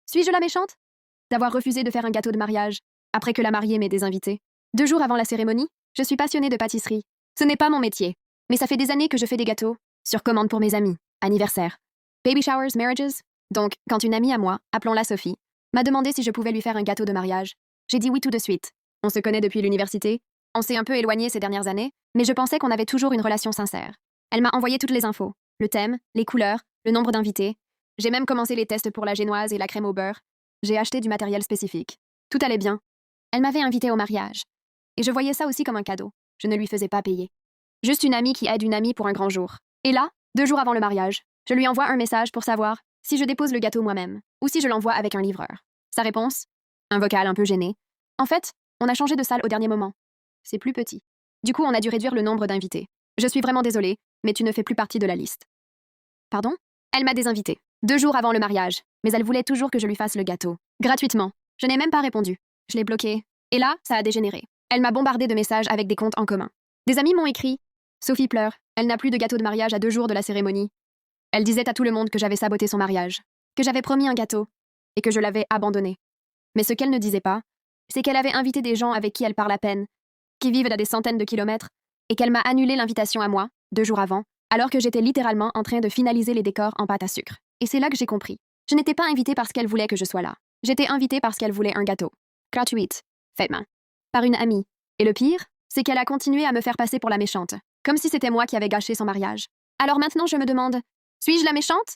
Suis-je la méchante? D'avoir refusé de faire un gâteau de mariage, après que la mariée m'ait désinvité. 2 jours avant la cérémonie, je suis passionnée de pâtisserie. Ce n'est pas mon métier, mais ça fait des années que je fais des gâteaux, sur commande pour mes amis, anniversaires, baby showers, marriages. Donc, quand une amie à moi, appelons-la Sophie, m'a demandé si je pouvais lui faire un gâteau de mariage, j'ai dit oui tout de suite. On se connaît depuis l'université, on s'est un peu éloigné ces dernières années, mais je pensais qu'on avait toujours une relation sincère. Elle m'a envoyé toutes les infos, le thème, les couleurs, le nombre d'invités. J'ai même commencé les tests pour la génoise et la crème au beurre. J'ai acheté du matériel spécifique. Tout allait bien. Elle m'avait invitée au mariage. Et je voyais ça aussi comme un cadeau. Je ne lui faisais pas payer. Juste une amie qui aide une amie pour un grand jour. Et là, 2 jours avant le mariage, je lui envoie un message pour savoir si je dépose le gâteau moi-même ou si je l'envoie avec un livreur. Sa réponse? Un vocal un peu gêné. En fait, on a changé de salle au dernier moment. C'est plus petit. Du coup, on a dû réduire le nombre d'invités. Je suis vraiment désolée, mais tu ne fais plus partie de la liste. Pardon? Elle m'a désinvitée. 2 jours avant le mariage, mais elle voulait toujours que je lui fasse le gâteau. Gratuitement. Je n'ai même pas répondu. Je l'ai bloquée. Et là, ça a dégénéré. Elle m'a bombardé de messages avec des comptes en commun. Des amis m'ont écrit. Sophie pleure. Elle n'a plus de gâteau de mariage à 2 jours de la cérémonie. Elle disait à tout le monde que j'avais saboté son mariage, que j'avais promis un gâteau, et que je l'avais abandonné. Mais ce qu'elle ne disait pas, c'est qu'elle avait invité des gens avec qui elle parle à peine, qui vivent à des centaines de kilomètres, et qu'elle m'a annulé l'invitation à moi, 2 jours avant, alors que j'étais littéralement en train de finaliser les décors en pâte à sucre. Et c'est là que j'ai compris. Je n'étais pas invitée parce qu'elle voulait que je sois là. J'étais invitée parce qu'elle voulait un gâteau. Gratuite. Fait main. Par une amie. Et le pire, c'est qu'elle a continué à me faire passer pour la méchante, comme si c'était moi qui avais gâché son mariage. Alors maintenant je me demande, suis-je la méchante?